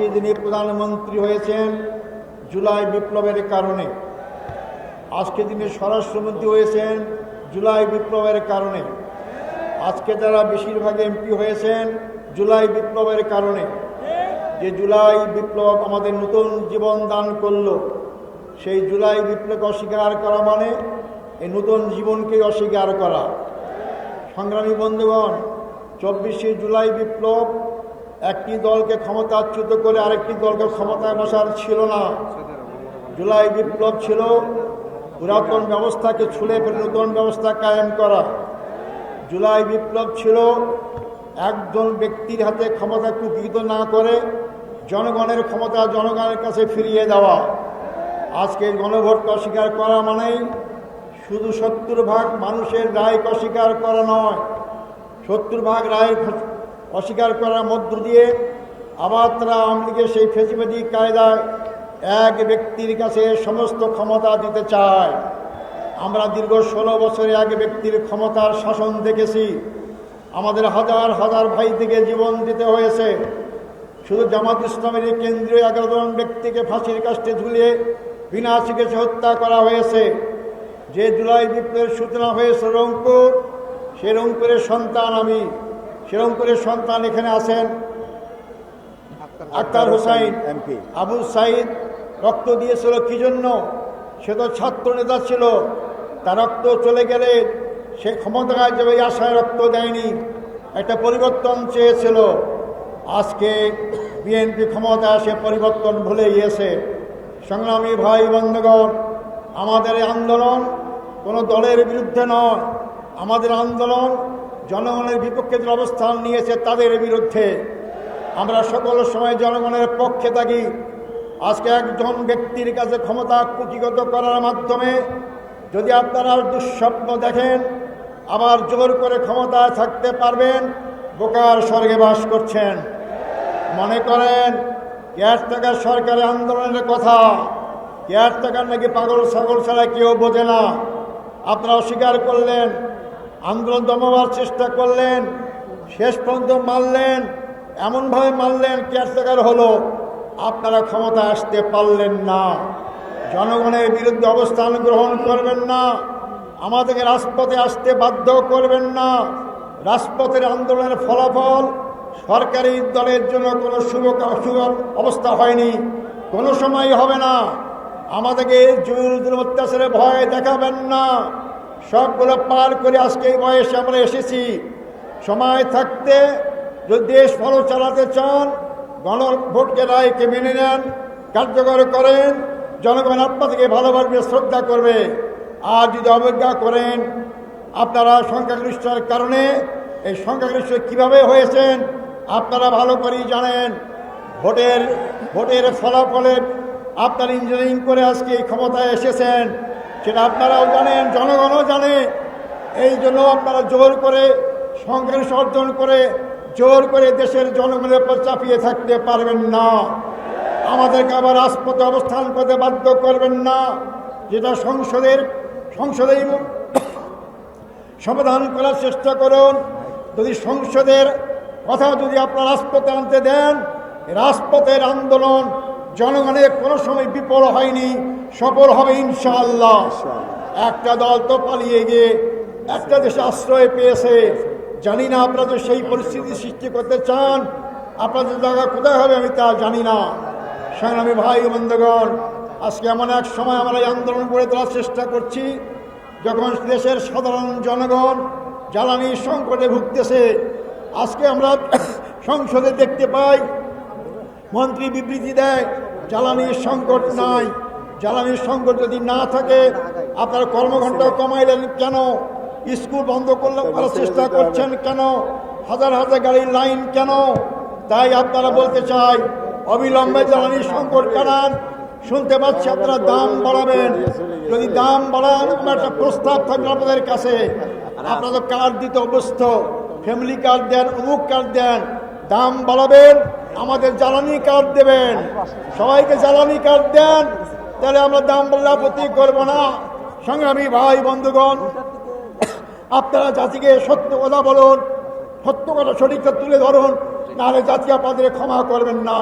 আজকে যিনি প্রধানমন্ত্রী হয়েছেন জুলাই বিপ্লবের কারণে, আজকে যিনি স্বরাষ্ট্রমন্ত্রী হয়েছেন জুলাই বিপ্লবের কারণে, আজকে যারা বেশিরভাগ এমপি হয়েছেন জুলাই বিপ্লবের কারণে। যে জুলাই বিপ্লব আমাদের নতুন জীবন দান করল, সেই জুলাই বিপ্লবকে অস্বীকার করা মানে এই নতুন জীবনকে অস্বীকার করা। সংগ্রামী বন্ধুগণ, 24শে জুলাই বিপ্লব একটি দলকে ক্ষমতাচ্যুত করে আরেকটি দলকে ক্ষমতায় বসার ছিল না। জুলাই বিপ্লব ছিল পুরাতন ব্যবস্থাকে ছুঁড়ে ফেলে নতুন ব্যবস্থা কায়েম করা। জুলাই বিপ্লব ছিল একজন ব্যক্তির হাতে ক্ষমতা কুক্ষিগত না করে জনগণের ক্ষমতা জনগণের কাছে ফিরিয়ে দেওয়া। আজকে গণভোটকে অস্বীকার করা মানেই শুধু 70% মানুষের রায়কে অস্বীকার করা নয়, 70% রায় অস্বীকার করার মধ্য দিয়ে আবার তারা আওয়ামী লীগের সেই ফেসিবাদী কায়দায় এক ব্যক্তির কাছে সমস্ত ক্ষমতা দিতে চায়। আমরা দীর্ঘ 16 বছরে এক ব্যক্তির ক্ষমতার শাসন দেখেছি। আমাদের হাজার হাজার ভাই থেকে জীবন দিতে হয়েছে। শুধু জামাত ইসলামের কেন্দ্রীয় 11 জন ব্যক্তিকে ফাঁসির কাস্টে ঝুলিয়ে বিনা চিকিৎসা হত্যা করা হয়েছে। যে জুলাই বিপ্লবের সূচনা হয়েছে রংপুর, সে রংপুরের সন্তান আমি। সে রংপুরের সন্তান এখানে আছেন আক্তার হোসাইন এমপি। আবু সাইদ রক্ত দিয়েছিল কি জন্য? সে তো ছাত্র নেতা ছিল। তার রক্ত চলে গেলে সে ক্ষমতায় যাবে এই আশায় রক্ত দেয়নি, একটা পরিবর্তন চেয়েছিল। আজকে বিএনপি ক্ষমতায় আসে পরিবর্তন ভুলে গিয়েছে। সংগ্রামী ভাই বন্ধুগণ, আমাদের এই আন্দোলন কোনো দলের বিরুদ্ধে নয়, আমাদের আন্দোলন জনগণের বিপক্ষে যে অবস্থান নিয়েছে তাদের বিরুদ্ধে। আমরা সকল সময় জনগণের পক্ষে থাকি। আজকে একজন ব্যক্তির কাছে ক্ষমতা কুক্ষিগত করার মাধ্যমে যদি আপনারা দুঃস্বপ্ন দেখেন আবার জোর করে ক্ষমতায় থাকতে পারবেন, বোকার স্বর্গে বাস করছেন। মনে করেন কেয়ারটেকার সরকারের আন্দোলনের কথা, কেয়ারটেকার নাকি পাগল ছাগল ছাড়া কেউ বোঝে না। আপনারা অস্বীকার করলেন, আন্দোলন দমাবার চেষ্টা করলেন, শেষ পর্যন্ত মারলেন, এমনভাবে মারলেন কেয়ারটেকার হলো। আপনারা ক্ষমতা আসতে পারলেন না। জনগণের বিরুদ্ধে অবস্থান গ্রহণ করবেন না, আমাদেরকে রাজপথে আসতে বাধ্য করবেন না। রাজপথের আন্দোলনের ফলাফল সরকারি দলের জন্য কোনো শুভ অবস্থা হয়নি, কোনো সময় হবে না। আমাদেরকে জুলুম অত্যাচারে ভয় দেখাবেন না। সবগুলো পার করে আজকে এই বয়সে আমরা এসেছি। সময় থাকতে যদি দেশ ভালো চালাতে চান, গণভোটকে রায়কে মেনে নেন, কার্যকর করেন, জনগণ আপনাদেরকে ভালোবাসবে, শ্রদ্ধা করবে। আর যদি অবজ্ঞা করেন, আপনারা সংখ্যাগরিষ্ঠের কারণে, এই সংখ্যাগরিষ্ঠ কীভাবে হয়েছেন আপনারা ভালো করেই জানেন। ভোটের ফলাফলে আপনারা ইঞ্জিনিয়ারিং করে আজকে এই ক্ষমতায় এসেছেন, সেটা আপনারাও জানেন, জনগণও জানে। এই জন্য আপনারা জোর করে সংখ্যাগরিষ্ঠ অর্জন করে জোর করে দেশের জনগণের উপর চাপিয়ে থাকতে পারবেন না। আমাদেরকে আবার রাজপথে অবস্থান করতে বাধ্য করবেন না। যেটা সংসদের সমাধান করার চেষ্টা করুন। যদি সংসদের কথা যদি আপনারা রাজপথে আনতে দেন, রাজপথের আন্দোলন জনগণের কোনো সময় বিফল হয়নি, সফল হবে ইনশাআল্লাহ। একটা দল তো পালিয়ে গিয়ে একটা দেশে আশ্রয় পেয়েছে। জানি না আপনারা তো সেই পরিস্থিতি সৃষ্টি করতে চান, আপনাদের জায়গা কোথায় হবে আমি তা জানি না। সংগ্রামী ভাই বন্ধুগণ, আজকে এমন এক সময় আমরা এই আন্দোলন গড়ে তোলার চেষ্টা করছি যখন দেশের সাধারণ জনগণ জ্বালানি সংকটে ভুগতেছে। আজকে আমরা সংসদে দেখতে পাই মন্ত্রী বিবৃতি দেয় জ্বালানির সংকট নাই। জ্বালানির সংকট যদি না থাকে আপনার কর্মঘণ্টা কমাইলেন কেন? স্কুল বন্ধ করার চেষ্টা করছেন কেন? হাজার হাজার গাড়ির লাইন কেন? তাই আপনারা বলতে চাই অবিলম্বে জ্বালানির সংকট কাটান। শুনতে পাচ্ছি আপনারা দাম বাড়াবেন। যদি দাম বাড়ান, আমার একটা প্রস্তাব থাকবে আপনাদের কাছে। আপনারা তো কার্ড দিতে অভ্যস্ত, ফ্যামিলি কার্ড দেন, অমুক কার্ড দেন, দাম বাড়াবেন, আমাদের জ্বালানি কার্ড দেবেন, সবাইকে জ্বালানি কার্ড দেন, তাহলে আমরা দাম বাড়লে আপত্তি করবো না। সংগ্রামী ভাই বন্ধুগণ, আপনারা জাতিকে সত্য কথা বলুন, সত্য কথা সঠিকটা তুলে ধরুন, নাহলে জাতি আপনাদের ক্ষমা করবেন না।